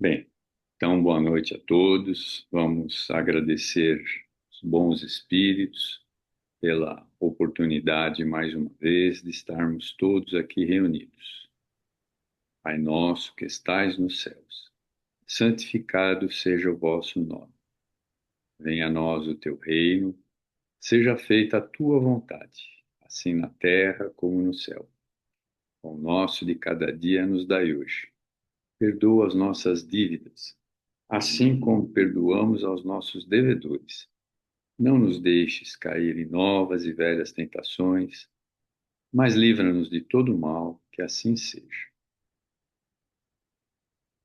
Bem, então boa noite a todos. Vamos agradecer os bons espíritos pela oportunidade, mais uma vez, de estarmos todos aqui reunidos. Pai nosso que estais nos céus, santificado seja o vosso nome. Venha a nós o teu reino, seja feita a tua vontade, assim na terra como no céu. O pão nosso de cada dia nos dai hoje. Perdoa as nossas dívidas, assim como perdoamos aos nossos devedores. Não nos deixes cair em novas e velhas tentações, mas livra-nos de todo mal, que assim seja.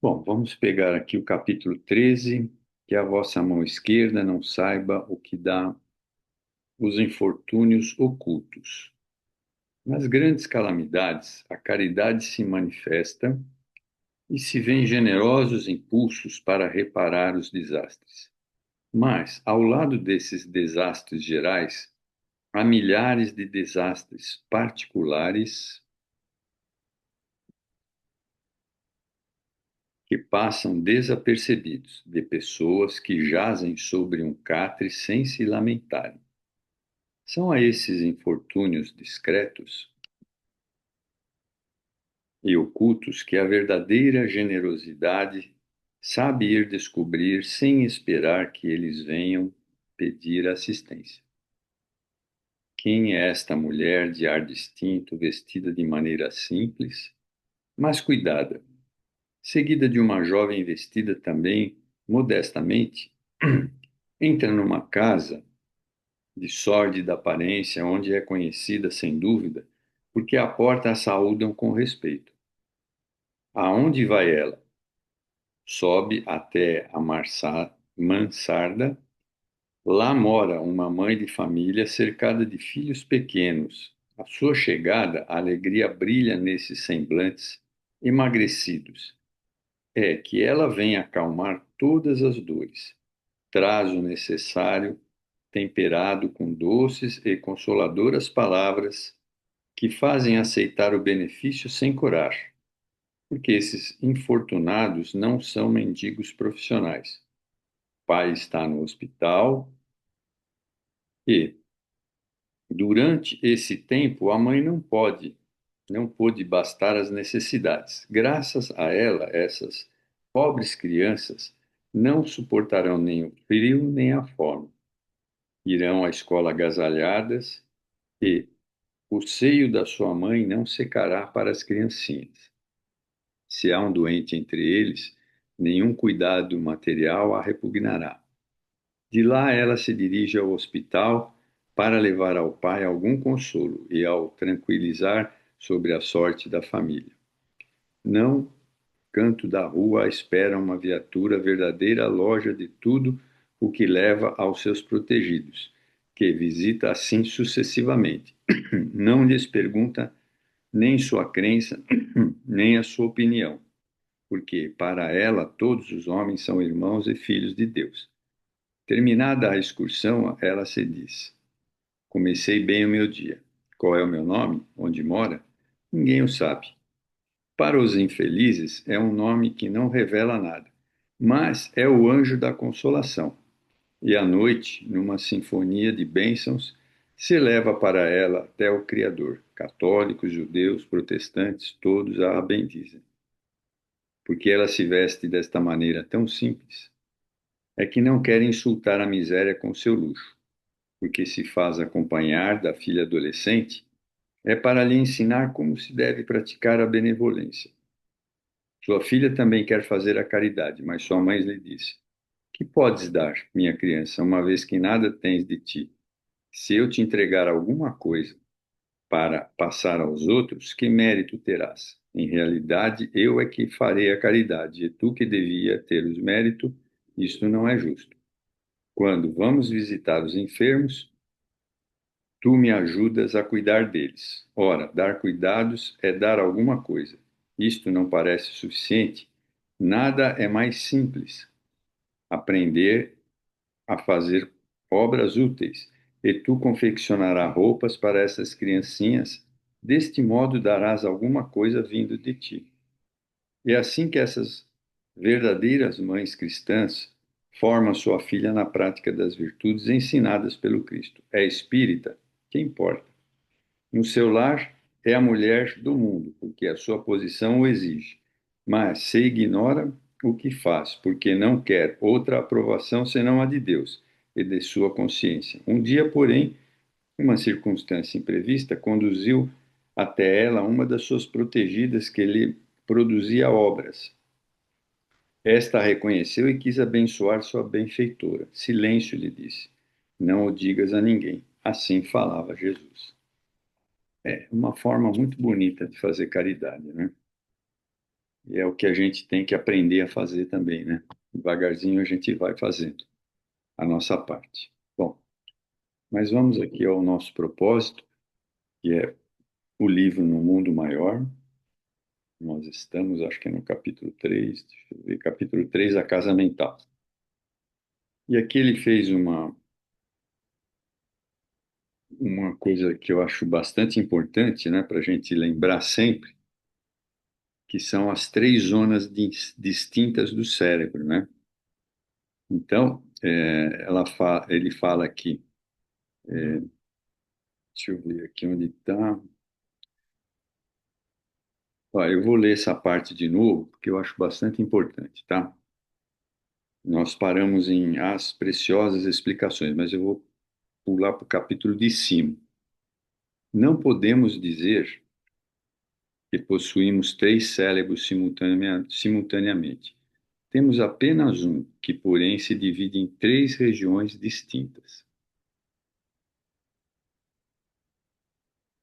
Bom, vamos pegar aqui o capítulo 13, que a vossa mão esquerda não saiba o que dá os infortúnios ocultos. Nas grandes calamidades, a caridade se manifesta e se vêem generosos impulsos para reparar os desastres. Mas, ao lado desses desastres gerais, há milhares de desastres particulares que passam desapercebidos, de pessoas que jazem sobre um catre sem se lamentarem. São a esses infortúnios discretos e ocultos que a verdadeira generosidade sabe ir descobrir sem esperar que eles venham pedir assistência. Quem é esta mulher de ar distinto, vestida de maneira simples, mas cuidada, seguida de uma jovem vestida também modestamente, entra numa casa de sórdida aparência, onde é conhecida, sem dúvida, porque à porta a saúdam com respeito. Aonde vai ela? Sobe até a mansarda. Lá mora uma mãe de família cercada de filhos pequenos. À sua chegada, a alegria brilha nesses semblantes emagrecidos. É que ela vem acalmar todas as dores, traz o necessário, temperado com doces e consoladoras palavras que fazem aceitar o benefício sem coragem, porque esses infortunados não são mendigos profissionais. O pai está no hospital e, durante esse tempo, a mãe não pôde bastar as necessidades. Graças a ela, essas pobres crianças não suportarão nem o frio nem a fome. Irão à escola agasalhadas e o seio da sua mãe não secará para as criancinhas. Se há um doente entre eles, nenhum cuidado material a repugnará. De lá ela se dirige ao hospital para levar ao pai algum consolo e ao tranquilizar sobre a sorte da família. Não canto da rua espera uma viatura, verdadeira loja de tudo o que leva aos seus protegidos, que visita assim sucessivamente. Não lhes pergunta nem sua crença, nem a sua opinião, porque para ela todos os homens são irmãos e filhos de Deus. Terminada a excursão, ela se diz: comecei bem o meu dia. Qual é o meu nome? Onde mora? Ninguém o sabe. Para os infelizes, é um nome que não revela nada, mas é o anjo da consolação. E à noite, numa sinfonia de bênçãos, se eleva para ela até o Criador. Católicos, judeus, protestantes, todos a bendizem. Porque ela se veste desta maneira tão simples, é que não quer insultar a miséria com seu luxo, porque se faz acompanhar da filha adolescente, é para lhe ensinar como se deve praticar a benevolência. Sua filha também quer fazer a caridade, mas sua mãe lhe disse: que podes dar, minha criança, uma vez que nada tens de ti? Se eu te entregar alguma coisa para passar aos outros, que mérito terás? Em realidade, eu é que farei a caridade, e tu que devia ter os méritos, isto não é justo. Quando vamos visitar os enfermos, tu me ajudas a cuidar deles. Ora, dar cuidados é dar alguma coisa. Isto não parece suficiente? Nada é mais simples. Aprender a fazer obras úteis, e tu confeccionarás roupas para essas criancinhas. Deste modo darás alguma coisa vindo de ti. E assim que essas Verdadeiras mães cristãs formam sua filha na prática das virtudes ensinadas pelo Cristo. É espírita? Que importa? No seu lar, é a mulher do mundo, porque a sua posição o exige. Mas se ignora o que faz, porque não quer outra aprovação senão a de Deus e de sua consciência. Um dia, porém, uma circunstância imprevista conduziu até ela uma das suas protegidas que lhe produzia obras. Esta a reconheceu e quis abençoar sua benfeitora. Silêncio, lhe disse. Não o digas a ninguém. Assim falava Jesus. É uma forma muito bonita de fazer caridade, né? E é o que a gente tem que aprender a fazer também, né? Devagarzinho a gente vai fazendo a nossa parte. Bom, mas vamos aqui ao nosso propósito, que é o livro No Mundo Maior. Nós estamos, acho que é no capítulo 3, deixa eu ver, capítulo 3, A Casa Mental. E aqui ele fez uma coisa que eu acho bastante importante, né, para a gente lembrar sempre, que são as três zonas distintas do cérebro, né? Então, ele fala aqui, deixa eu ver aqui onde está. Eu vou ler essa parte de novo, porque eu acho bastante importante, tá? Nós paramos em As Preciosas Explicações, mas eu vou pular para o capítulo de cima. Não podemos dizer que possuímos três cérebros simultaneamente. Temos apenas um, que, porém, se divide em três regiões distintas.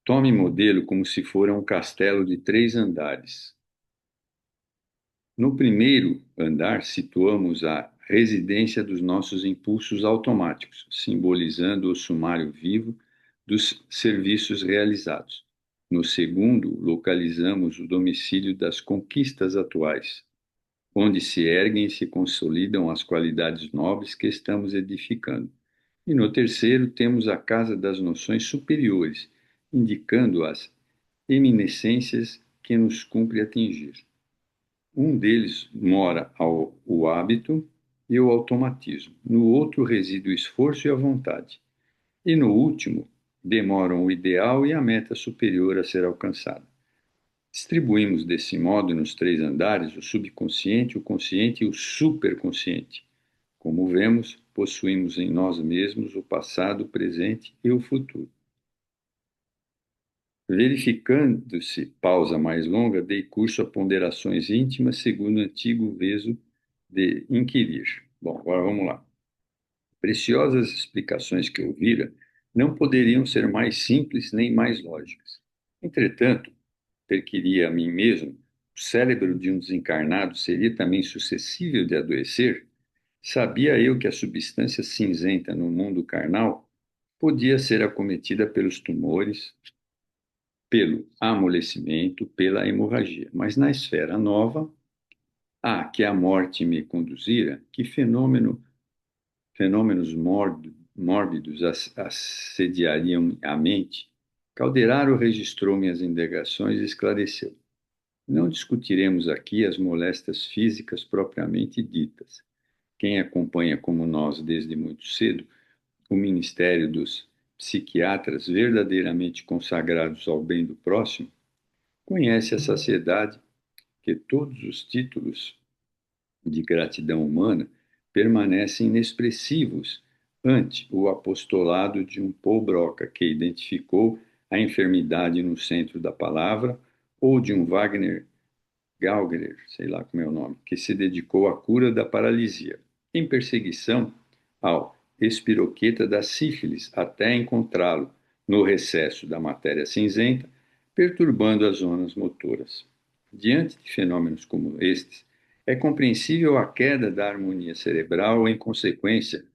Tome modelo como se fora um castelo de três andares. No primeiro andar, situamos a residência dos nossos impulsos automáticos, simbolizando o sumário vivo dos serviços realizados. No segundo, localizamos o domicílio das conquistas atuais, onde se erguem e se consolidam as qualidades nobres que estamos edificando. E no terceiro, temos a casa das noções superiores, indicando as eminescências que nos cumpre atingir. Um deles mora o hábito e o automatismo. No outro reside o esforço e a vontade. E no último, demoram o ideal e a meta superior a ser alcançada. Distribuímos desse modo nos três andares o subconsciente, o consciente e o superconsciente. Como vemos, possuímos em nós mesmos o passado, o presente e o futuro. Verificando-se pausa mais longa, dei curso a ponderações íntimas segundo o antigo veso de inquirir. Bom, agora vamos lá. Preciosas explicações que ouvira não poderiam ser mais simples nem mais lógicas. Entretanto, perquiria a mim mesmo, o cérebro de um desencarnado seria também suscetível de adoecer? Sabia eu que a substância cinzenta no mundo carnal podia ser acometida pelos tumores, pelo amolecimento, pela hemorragia. Mas na esfera nova, a que a morte me conduzira, que fenômenos mórbidos assediariam a mente? Calderaro registrou minhas indagações e esclareceu. Não discutiremos aqui as moléstias físicas propriamente ditas. Quem acompanha, como nós, desde muito cedo, o ministério dos psiquiatras verdadeiramente consagrados ao bem do próximo, conhece a saciedade que todos os títulos de gratidão humana permanecem inexpressivos ante o apostolado de um Paul Broca, que identificou a enfermidade no centro da palavra, ou de um Wagner Gauger, sei lá como é o nome, que se dedicou à cura da paralisia, em perseguição ao espiroqueta da sífilis, até encontrá-lo no recesso da matéria cinzenta, perturbando as zonas motoras. Diante de fenômenos como estes, é compreensível a queda da harmonia cerebral em consequência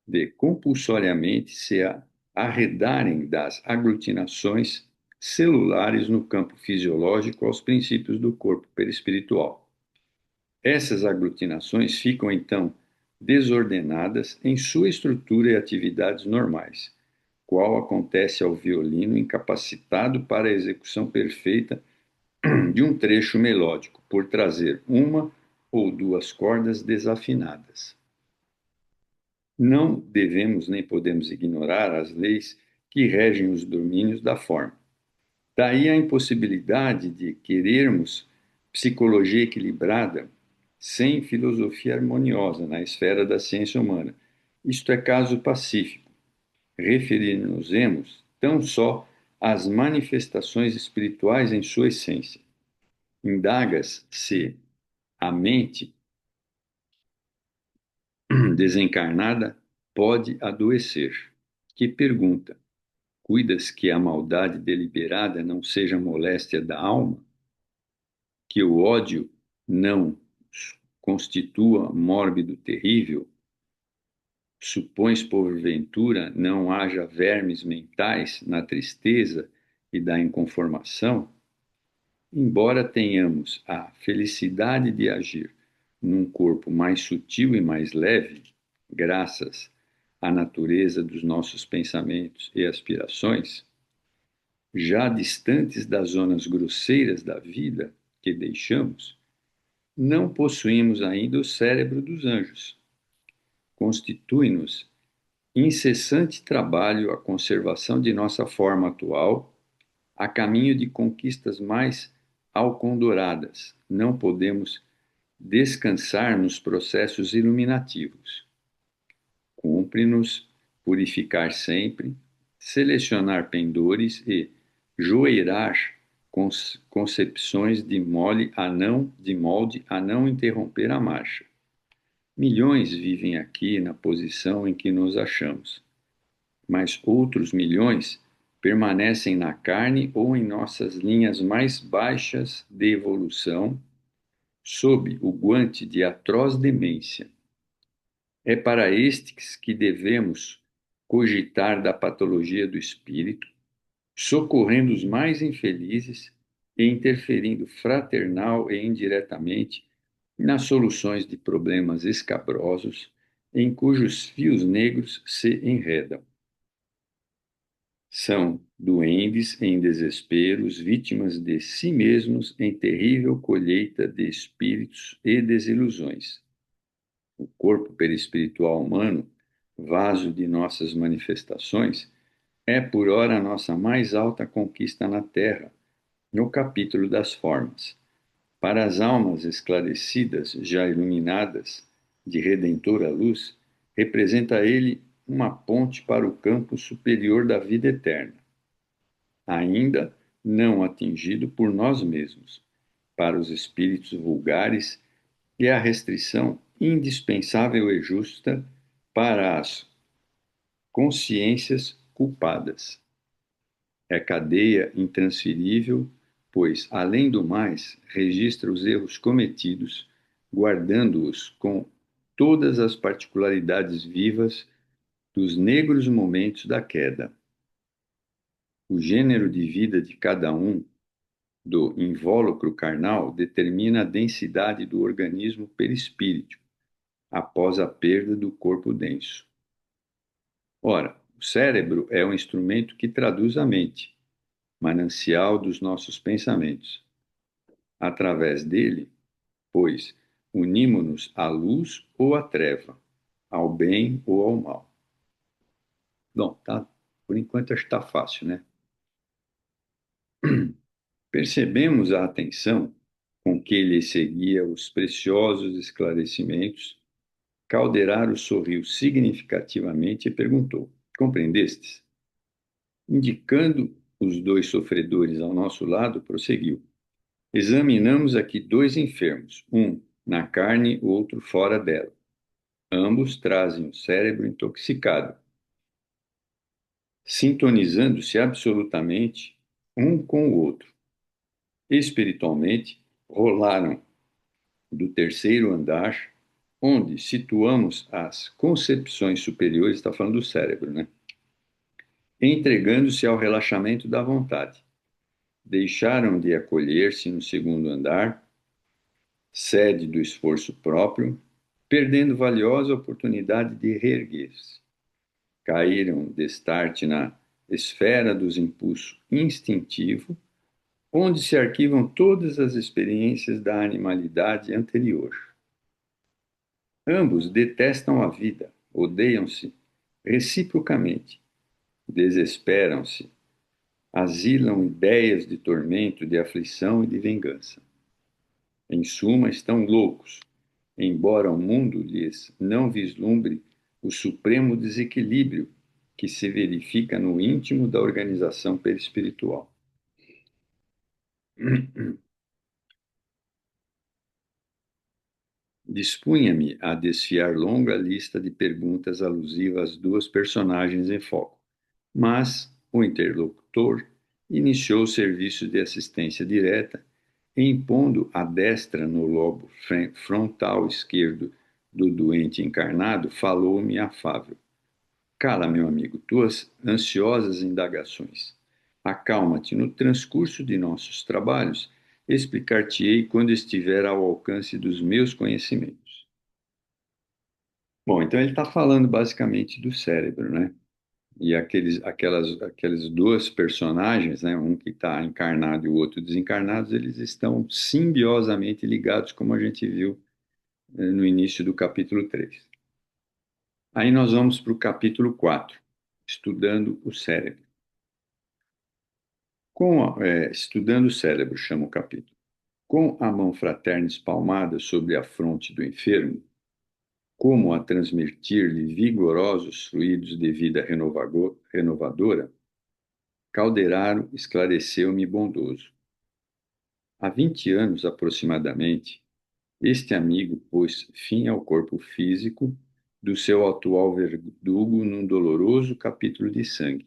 de compulsoriamente se arredarem das aglutinações celulares no campo fisiológico aos princípios do corpo perispiritual. Essas aglutinações ficam, então, desordenadas em sua estrutura e atividades normais, qual acontece ao violino incapacitado para a execução perfeita de um trecho melódico, por trazer uma ou duas cordas desafinadas. Não devemos nem podemos ignorar as leis que regem os domínios da forma. Daí a impossibilidade de querermos psicologia equilibrada sem filosofia harmoniosa na esfera da ciência humana. Isto é caso pacífico. Referir-nos-emos tão só às manifestações espirituais em sua essência. Indagas se a mente desencarnada pode adoecer. Que pergunta: cuidas que a maldade deliberada não seja moléstia da alma? Que o ódio não constitua mórbido terrível? Supões, porventura, não haja vermes mentais na tristeza e da inconformação? Embora tenhamos a felicidade de agir num corpo mais sutil e mais leve, graças à natureza dos nossos pensamentos e aspirações, já distantes das zonas grosseiras da vida que deixamos, não possuímos ainda o cérebro dos anjos. Constitui-nos incessante trabalho a conservação de nossa forma atual, a caminho de conquistas mais alcondoradas. Não podemos descansar nos processos iluminativos. Cumpre-nos purificar sempre, selecionar pendores e joeirar concepções de molde a não interromper a marcha. Milhões vivem aqui na posição em que nos achamos, mas outros milhões permanecem na carne ou em nossas linhas mais baixas de evolução, sob o guante de atroz demência. É para estes que devemos cogitar da patologia do espírito, socorrendo os mais infelizes e interferindo fraternal e indiretamente nas soluções de problemas escabrosos em cujos fios negros se enredam. São duendes em desesperos, vítimas de si mesmos em terrível colheita de espíritos e desilusões. O corpo perispiritual humano, vaso de nossas manifestações, é por ora a nossa mais alta conquista na Terra, no capítulo das formas. Para as almas esclarecidas, já iluminadas, de redentora luz, representa ele uma ponte para o campo superior da vida eterna, ainda não atingido por nós mesmos. Para os espíritos vulgares, é a restrição indispensável e justa para as consciências culpadas. É cadeia intransferível, pois, além do mais, registra os erros cometidos, guardando-os com todas as particularidades vivas dos negros momentos da queda. O gênero de vida de cada um do invólucro carnal determina a densidade do organismo perispírito após a perda do corpo denso. Ora, o cérebro é o instrumento que traduz a mente, manancial dos nossos pensamentos. Através dele, pois, unimo-nos à luz ou à treva, ao bem ou ao mal. Bom, tá, por enquanto acho que está fácil, né? Percebemos a atenção com que lhe seguia os preciosos esclarecimentos. Calderaro sorriu significativamente e perguntou: compreendestes? Indicando os dois sofredores ao nosso lado, prosseguiu: examinamos aqui dois enfermos, um na carne, o outro fora dela. Ambos trazem o cérebro intoxicado, sintonizando-se absolutamente um com o outro. Espiritualmente, rolaram do terceiro andar, onde situamos as concepções superiores, está falando do cérebro, né? Entregando-se ao relaxamento da vontade. Deixaram de acolher-se no segundo andar, sede do esforço próprio, perdendo valiosa oportunidade de reerguer-se. Caíram destarte na esfera dos impulsos instintivo, onde se arquivam todas as experiências da animalidade anterior. Ambos detestam a vida, odeiam-se reciprocamente, desesperam-se, asilam ideias de tormento, de aflição e de vingança. Em suma, estão loucos, embora o mundo lhes não vislumbre o supremo desequilíbrio que se verifica no íntimo da organização perispiritual. Dispunha-me a desfiar longa lista de perguntas alusivas às duas personagens em foco, mas o interlocutor iniciou o serviço de assistência direta, impondo a destra no lobo frontal esquerdo do doente encarnado, falou-me afável. Cala, meu amigo, tuas ansiosas indagações. Acalma-te. No transcurso de nossos trabalhos, explicar-te-ei quando estiver ao alcance dos meus conhecimentos. Bom, então ele está falando basicamente do cérebro, né? E aquelas duas personagens, né? Um que está encarnado e o outro desencarnado, eles estão simbiosamente ligados, como a gente viu no início do capítulo 3. Aí nós vamos para o capítulo 4, estudando o cérebro. Estudando o cérebro, chama o capítulo. Com a mão fraterna espalmada sobre a fronte do enfermo, como a transmitir-lhe vigorosos fluidos de vida renovadora, Calderaro esclareceu-me bondoso. Há 20 anos aproximadamente, este amigo pôs fim ao corpo físico do seu atual verdugo num doloroso capítulo de sangue.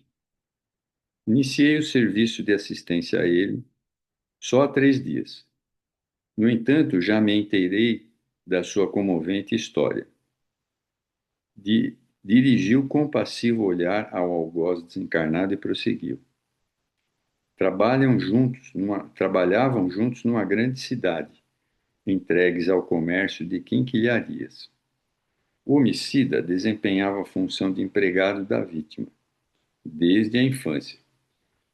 Iniciei o serviço de assistência a ele só há 3 dias. No entanto, já me inteirei da sua comovente história. Dirigiu compassivo olhar ao algoz desencarnado e prosseguiu. Trabalhavam juntos numa grande cidade, entregues ao comércio de quinquilharias. O homicida desempenhava a função de empregado da vítima, desde a infância,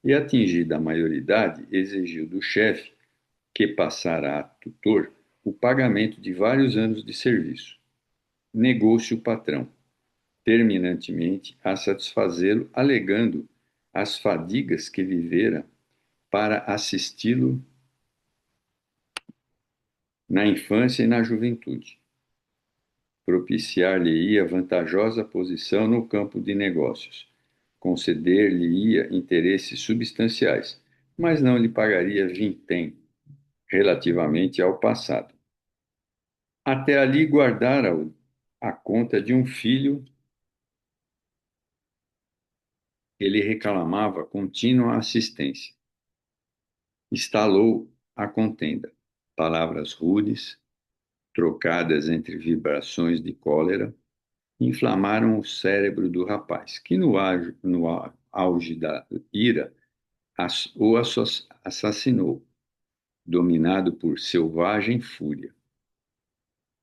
e, atingida a maioridade, exigiu do chefe, que passara a tutor, o pagamento de vários anos de serviço. Negou-se o patrão, terminantemente, a satisfazê-lo, alegando as fadigas que vivera para assisti-lo na infância e na juventude. Propiciar-lhe-ia vantajosa posição no campo de negócios, conceder-lhe-ia interesses substanciais, mas não lhe pagaria vintém relativamente ao passado. Até ali guardara a conta de um filho que lhe reclamava contínua assistência. Estalou a contenda. Palavras rudes, trocadas entre vibrações de cólera, inflamaram o cérebro do rapaz, que no auge da ira o assassinou, dominado por selvagem fúria.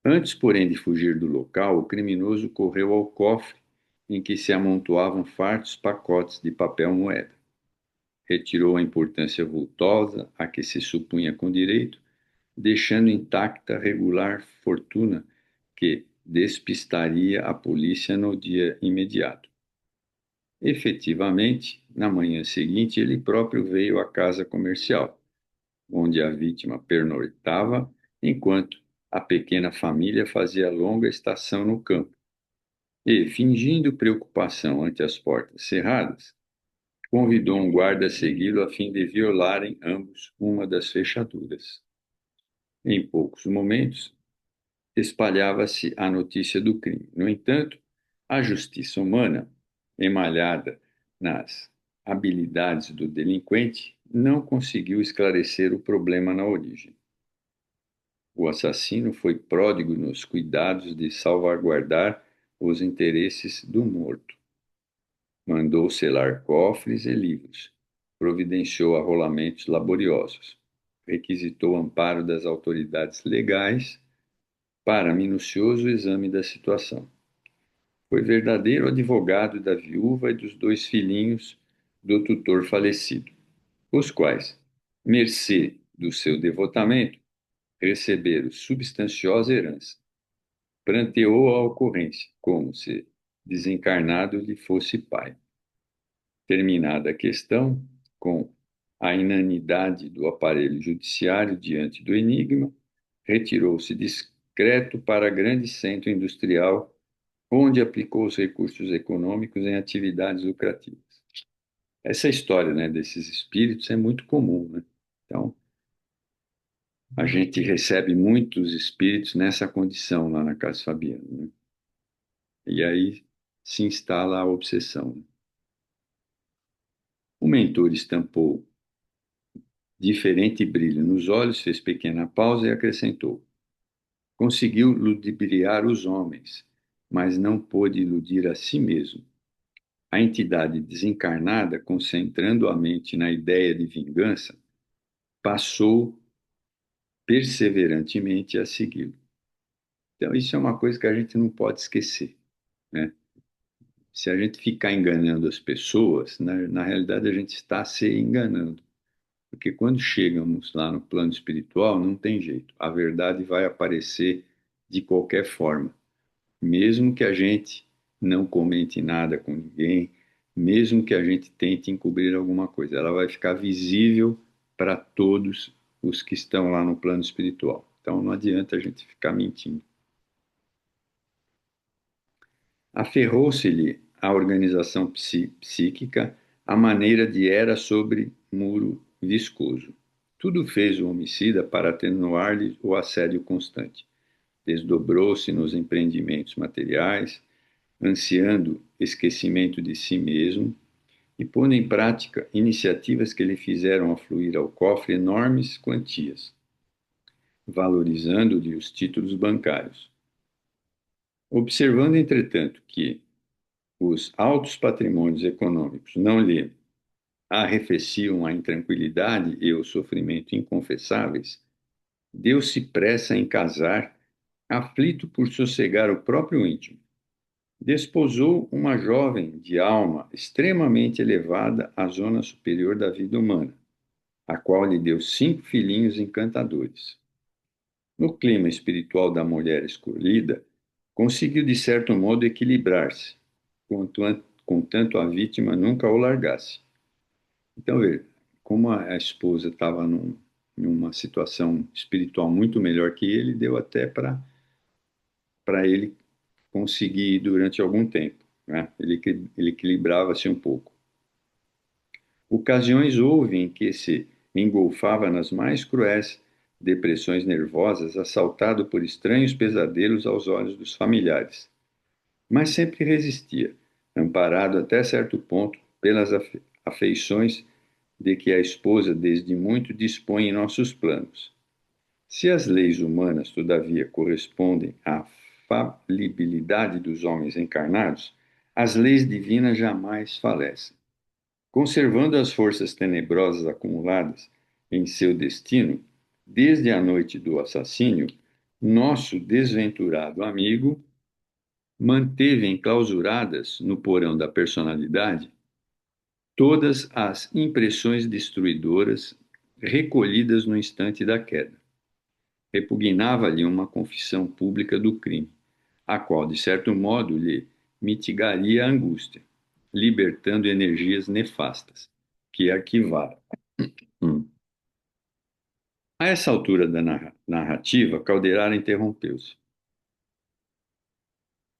Antes, porém, de fugir do local, o criminoso correu ao cofre em que se amontoavam fartos pacotes de papel-moeda. Retirou a importância vultosa a que se supunha com direito, deixando intacta a regular fortuna que despistaria a polícia no dia imediato. Efetivamente, na manhã seguinte, ele próprio veio à casa comercial, onde a vítima pernoitava, enquanto a pequena família fazia longa estação no campo. E, fingindo preocupação ante as portas cerradas, convidou um guarda a segui-lo a fim de violarem ambos uma das fechaduras. Em poucos momentos, espalhava-se a notícia do crime. No entanto, a justiça humana, emalhada nas habilidades do delinquente, não conseguiu esclarecer o problema na origem. O assassino foi pródigo nos cuidados de salvaguardar os interesses do morto. Mandou selar cofres e livros, providenciou arrolamentos laboriosos, requisitou amparo das autoridades legais para minucioso exame da situação. Foi verdadeiro advogado da viúva e dos 2 filhinhos do tutor falecido, os quais, mercê do seu devotamento, receberam substanciosa herança. pranteou a ocorrência, como se desencarnado lhe fosse pai. Terminada a questão, com a inanidade do aparelho judiciário diante do enigma, retirou-se discreto para grande centro industrial, onde aplicou os recursos econômicos em atividades lucrativas. Essa história, né, desses espíritos é muito comum, né? Então, a gente recebe muitos espíritos nessa condição lá na Casa Fabiana, né? E aí se instala a obsessão. O mentor estampou diferente brilho nos olhos, fez pequena pausa e acrescentou: conseguiu ludibriar os homens, mas não pôde iludir a si mesmo. A entidade desencarnada, concentrando a mente na ideia de vingança, passou perseverantemente a segui-lo. Então, isso é uma coisa que a gente não pode esquecer, né? Se a gente ficar enganando as pessoas, na realidade a gente está se enganando. Porque quando chegamos lá no plano espiritual, não tem jeito. A verdade vai aparecer de qualquer forma. Mesmo que a gente não comente nada com ninguém, mesmo que a gente tente encobrir alguma coisa, ela vai ficar visível para todos os que estão lá no plano espiritual. Então não adianta a gente ficar mentindo. Aferrou-se-lhe à organização psíquica a maneira de era sobre muro viscoso. Tudo fez o homicida para atenuar-lhe o assédio constante. Desdobrou-se nos empreendimentos materiais, ansiando esquecimento de si mesmo e pondo em prática iniciativas que lhe fizeram afluir ao cofre enormes quantias, valorizando-lhe os títulos bancários. Observando, entretanto, que os altos patrimônios econômicos não lhe arrefeciam a intranquilidade e o sofrimento inconfessáveis, deu-se pressa em casar, aflito por sossegar o próprio íntimo. Desposou uma jovem de alma extremamente elevada à zona superior da vida humana, a qual lhe deu 5 filhinhos encantadores. No clima espiritual da mulher escolhida, conseguiu de certo modo equilibrar-se, contanto a vítima nunca o largasse. Então, veja, como a esposa estava numa situação espiritual muito melhor que ele, deu até para ele conseguir durante algum tempo, né? Ele equilibrava-se um pouco. Ocasiões houve em que se engolfava nas mais cruéis depressões nervosas, assaltado por estranhos pesadelos aos olhos dos familiares, mas sempre resistia, amparado até certo ponto pelas afeições de que a esposa desde muito dispõe em nossos planos. Se as leis humanas, todavia, correspondem à falibilidade dos homens encarnados, as leis divinas jamais falecem. Conservando as forças tenebrosas acumuladas em seu destino, desde a noite do assassínio, nosso desventurado amigo manteve enclausuradas no porão da personalidade todas as impressões destruidoras recolhidas no instante da queda. Repugnava-lhe uma confissão pública do crime, a qual, de certo modo, lhe mitigaria a angústia, libertando energias nefastas, que arquivaram. Hum. A essa altura da narrativa, Calderara interrompeu-se.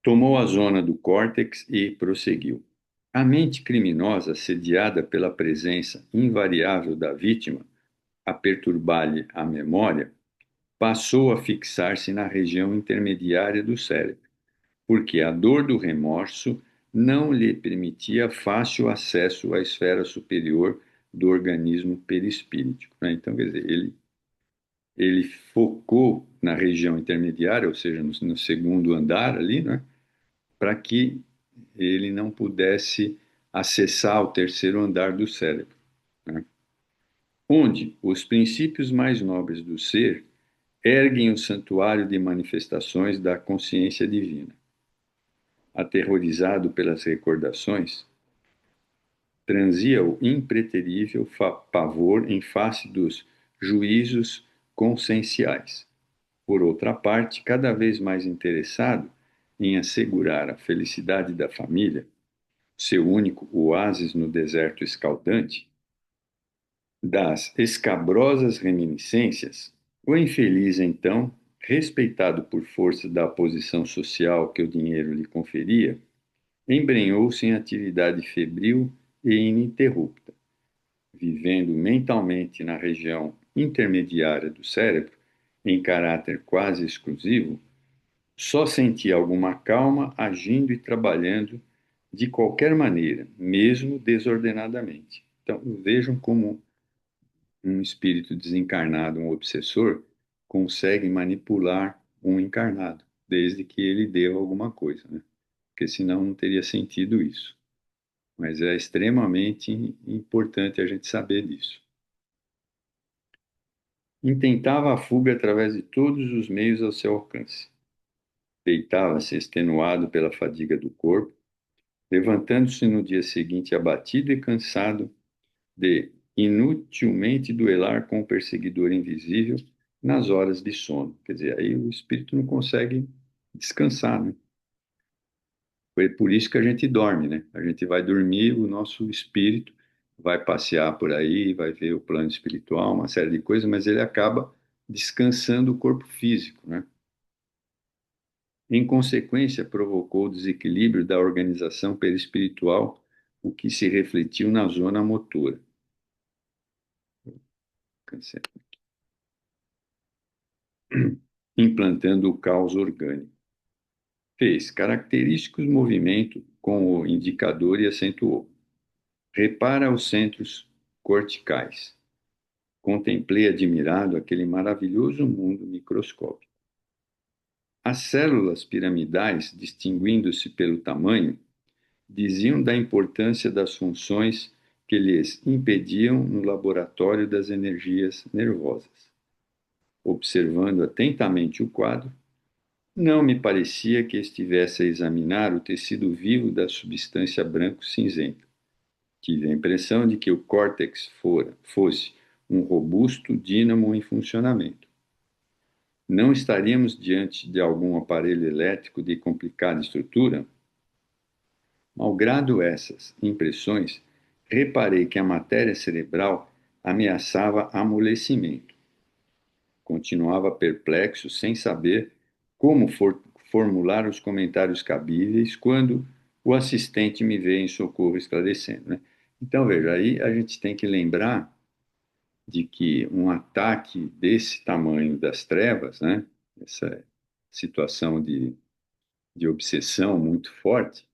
Tomou a zona do córtex e prosseguiu. A mente criminosa, assediada pela presença invariável da vítima, a perturbar-lhe a memória, passou a fixar-se na região intermediária do cérebro, porque a dor do remorso não lhe permitia fácil acesso à esfera superior do organismo perispíritico, né? Então, quer dizer, ele focou na região intermediária, ou seja, no segundo andar ali, né? Para que ele não pudesse acessar o terceiro andar do cérebro, né? Onde os princípios mais nobres do ser erguem o santuário de manifestações da consciência divina. Aterrorizado pelas recordações, transia o impreterível pavor em face dos juízos conscienciais. por outra parte, cada vez mais interessado em assegurar a felicidade da família, seu único oásis no deserto escaldante, das escabrosas reminiscências, o infeliz, então, respeitado por força da posição social que o dinheiro lhe conferia, embrenhou-se em atividade febril e ininterrupta, vivendo mentalmente na região intermediária do cérebro, em caráter quase exclusivo, só sentia alguma calma agindo e trabalhando de qualquer maneira, mesmo desordenadamente. Então, vejam como um espírito desencarnado, um obsessor, consegue manipular um encarnado, desde que ele deva alguma coisa, né? Porque senão não teria sentido isso. Mas é extremamente importante a gente saber disso. Intentava a fuga através de todos os meios ao seu alcance. Deitava-se extenuado pela fadiga do corpo, levantando-se no dia seguinte abatido e cansado de inutilmente duelar com o perseguidor invisível nas horas de sono. Quer dizer, aí o espírito não consegue descansar, né? Foi por isso que a gente dorme, né? A gente vai dormir, o nosso espírito vai passear por aí, vai ver o plano espiritual, uma série de coisas, mas ele acaba descansando o corpo físico, né? Em consequência, provocou o desequilíbrio da organização perispiritual, o que se refletiu na zona motora, implantando o caos orgânico. Fez característicos movimentos com o indicador e acentuou. Repara os centros corticais. Contemplei admirado aquele maravilhoso mundo microscópico. As células piramidais, distinguindo-se pelo tamanho, diziam da importância das funções que lhes impediam no laboratório das energias nervosas. Observando atentamente o quadro, não me parecia que estivesse a examinar o tecido vivo da substância branco-cinzenta. Tive a impressão de que o córtex fosse um robusto dínamo em funcionamento. Não estaríamos diante de algum aparelho elétrico de complicada estrutura? Malgrado essas impressões, reparei que a matéria cerebral ameaçava amolecimento. Continuava perplexo, sem saber como formular os comentários cabíveis, quando o assistente me veio em socorro esclarecendo, né? Então, veja, aí a gente tem que lembrar de que um ataque desse tamanho das trevas, né? Essa situação de obsessão muito forte,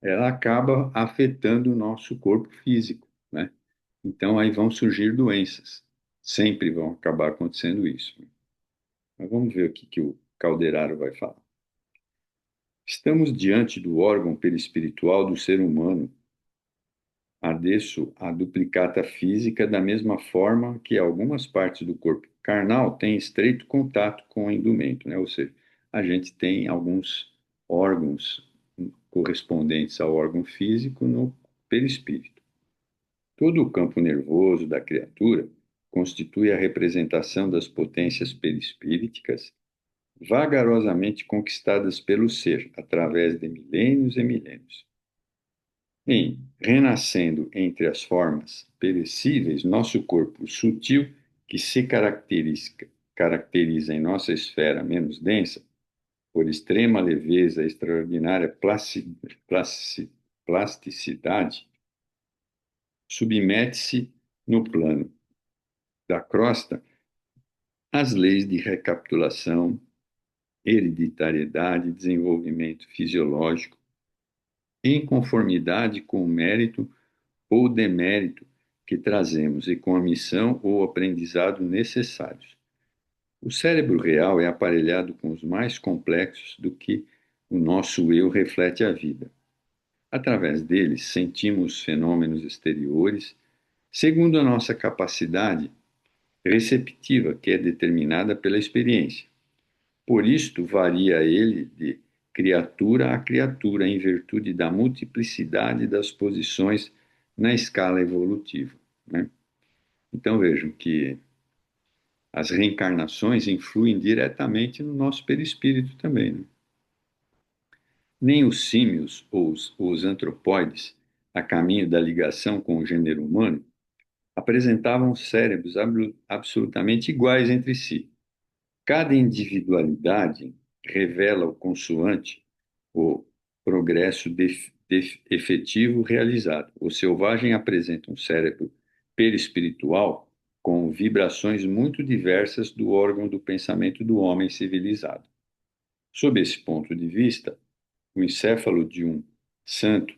ela acaba afetando o nosso corpo físico, né? Então, aí vão surgir doenças. Sempre vão acabar acontecendo isso. Mas vamos ver o que o Calderaro vai falar. Estamos diante do órgão perispiritual do ser humano, adesso à duplicata física, da mesma forma que algumas partes do corpo carnal têm estreito contato com o indumento, né? Ou seja, a gente tem alguns órgãos correspondentes ao órgão físico no perispírito. Todo o campo nervoso da criatura constitui a representação das potências perispíricas vagarosamente conquistadas pelo ser através de milênios e milênios. Em renascendo entre as formas perecíveis, nosso corpo sutil, que se caracteriza em nossa esfera menos densa, por extrema leveza e extraordinária plasticidade, submete-se no plano da crosta às leis de recapitulação, hereditariedade, desenvolvimento fisiológico, em conformidade com o mérito ou demérito que trazemos e com a missão ou aprendizado necessários. O cérebro real é aparelhado com os mais complexos do que o nosso eu reflete a vida. Através deles, sentimos fenômenos exteriores, segundo a nossa capacidade receptiva, que é determinada pela experiência. Por isto, varia ele de criatura a criatura, em virtude da multiplicidade das posições na escala evolutiva, né? Então vejam que as reencarnações influem diretamente no nosso perispírito também, né? Nem os símios ou os antropóides, a caminho da ligação com o gênero humano, apresentavam cérebros absolutamente iguais entre si. Cada individualidade revela o consoante, o progresso efetivo realizado. O selvagem apresenta um cérebro perispiritual com vibrações muito diversas do órgão do pensamento do homem civilizado. Sob esse ponto de vista, o encéfalo de um santo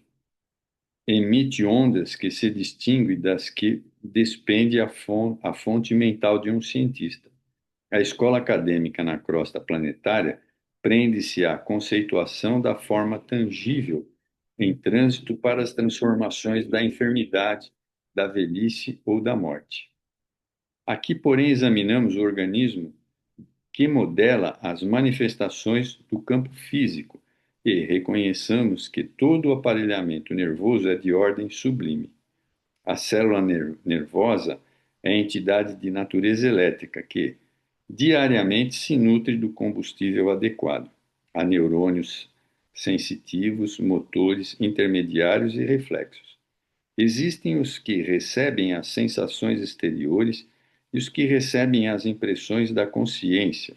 emite ondas que se distinguem das que despende a fonte mental de um cientista. A escola acadêmica na crosta planetária prende-se à conceituação da forma tangível em trânsito para as transformações da enfermidade, da velhice ou da morte. Aqui, porém, examinamos o organismo que modela as manifestações do campo físico e reconheçamos que todo o aparelhamento nervoso é de ordem sublime. A célula nervosa é a entidade de natureza elétrica que, diariamente, se nutre do combustível adequado. Há neurônios sensitivos, motores, intermediários e reflexos. Existem os que recebem as sensações exteriores e os que recebem as impressões da consciência.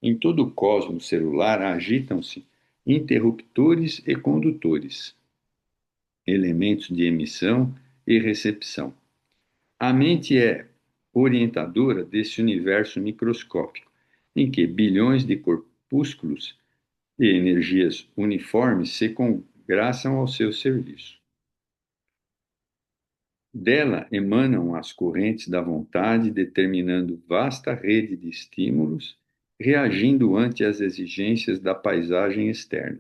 Em todo o cosmos celular agitam-se interruptores e condutores, elementos de emissão e recepção. A mente é orientadora desse universo microscópico, em que bilhões de corpúsculos e energias uniformes se congraçam ao seu serviço. Dela emanam as correntes da vontade, determinando vasta rede de estímulos, reagindo ante as exigências da paisagem externa,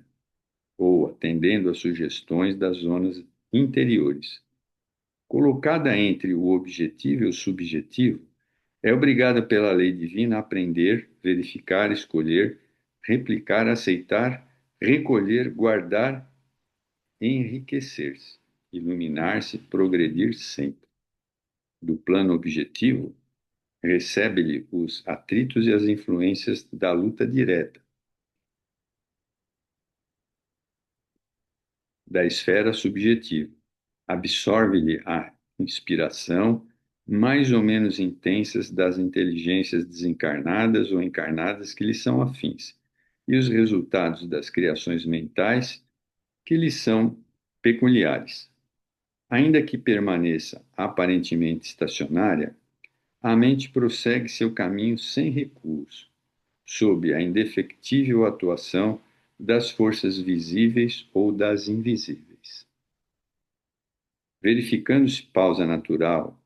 ou atendendo às sugestões das zonas interiores. Colocada entre o objetivo e o subjetivo, é obrigada pela lei divina a aprender, verificar, escolher, replicar, aceitar, recolher, guardar, enriquecer-se, iluminar-se, progredir sempre. Do plano objetivo, recebe-lhe os atritos e as influências da luta direta, da esfera subjetiva. Absorve-lhe a inspiração, mais ou menos intensas, das inteligências desencarnadas ou encarnadas que lhe são afins, e os resultados das criações mentais que lhe são peculiares. Ainda que permaneça aparentemente estacionária, a mente prossegue seu caminho sem recuos, sob a indefectível atuação das forças visíveis ou das invisíveis. Verificando-se pausa natural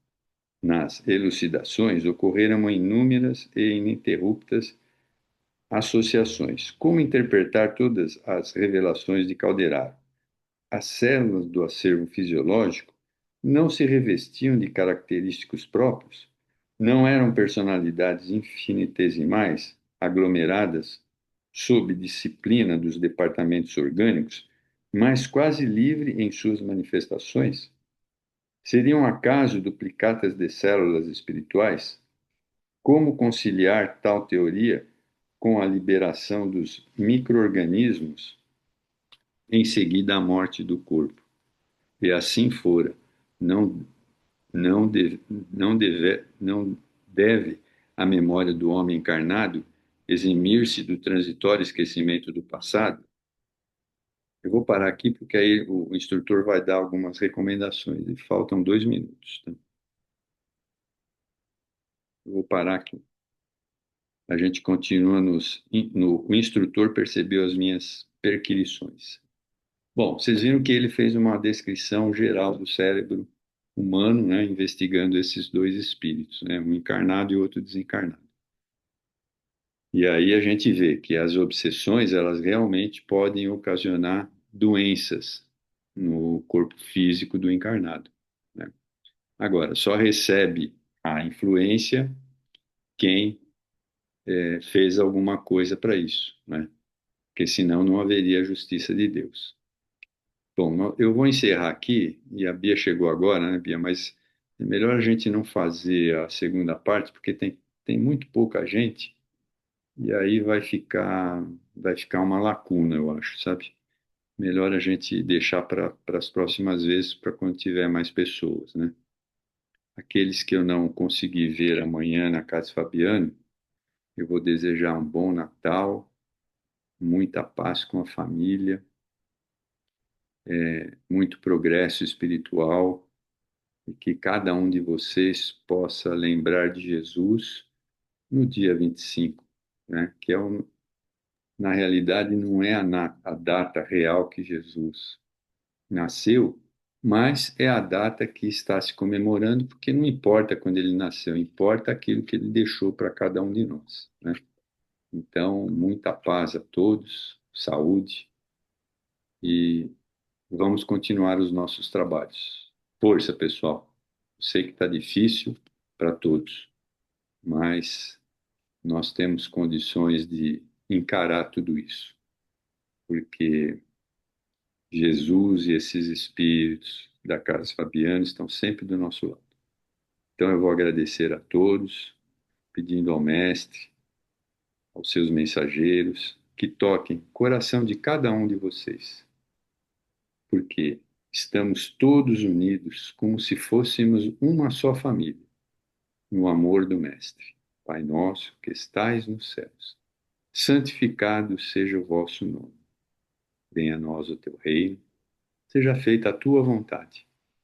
nas elucidações, ocorreram inúmeras e ininterruptas associações. Como interpretar todas as revelações de Calderaro? As células do acervo fisiológico não se revestiam de característicos próprios, não eram personalidades infinitesimais, aglomeradas sob disciplina dos departamentos orgânicos, mas quase livre em suas manifestações? Seriam acaso duplicatas de células espirituais? Como conciliar tal teoria com a liberação dos micro-organismos em seguida à morte do corpo? E assim fora, não, não deve a memória do homem encarnado eximir-se do transitório esquecimento do passado? Eu vou parar aqui porque aí o instrutor vai dar algumas recomendações e faltam 2 minutos. Tá? Eu vou parar aqui. A gente continua o instrutor percebeu as minhas perquisições. Bom, vocês viram que ele fez uma descrição geral do cérebro humano, né, investigando esses dois espíritos, né, um encarnado e outro desencarnado. E aí a gente vê que as obsessões, elas realmente podem ocasionar doenças no corpo físico do encarnado, né? Agora, só recebe a influência quem fez alguma coisa para isso, né? Porque senão não haveria justiça de Deus. Bom, eu vou encerrar aqui, e a Bia chegou agora, né, Bia? Mas é melhor a gente não fazer a segunda parte, porque tem tem muito pouca gente, e aí vai ficar uma lacuna, eu acho, sabe? Melhor a gente deixar para as próximas vezes, para quando tiver mais pessoas, né? Aqueles que eu não consegui ver amanhã na Casa Fabiano, eu vou desejar um bom Natal, muita paz com a família, muito progresso espiritual, e que cada um de vocês possa lembrar de Jesus no dia 25, né? Que é na realidade não é a data real que Jesus nasceu, mas é a data que está se comemorando, porque não importa quando ele nasceu, importa aquilo que ele deixou para cada um de nós, né? Então, muita paz a todos, saúde e vamos continuar os nossos trabalhos. Força, pessoal. Sei que está difícil para todos, mas nós temos condições de encarar tudo isso, porque Jesus e esses espíritos da Casa Fabiana estão sempre do nosso lado. Então eu vou agradecer a todos, pedindo ao Mestre, aos seus mensageiros, que toquem o coração de cada um de vocês, porque estamos todos unidos como se fôssemos uma só família, no amor do Mestre. Pai nosso que estais nos céus, santificado seja o vosso nome. Venha a nós o teu reino, seja feita a tua vontade,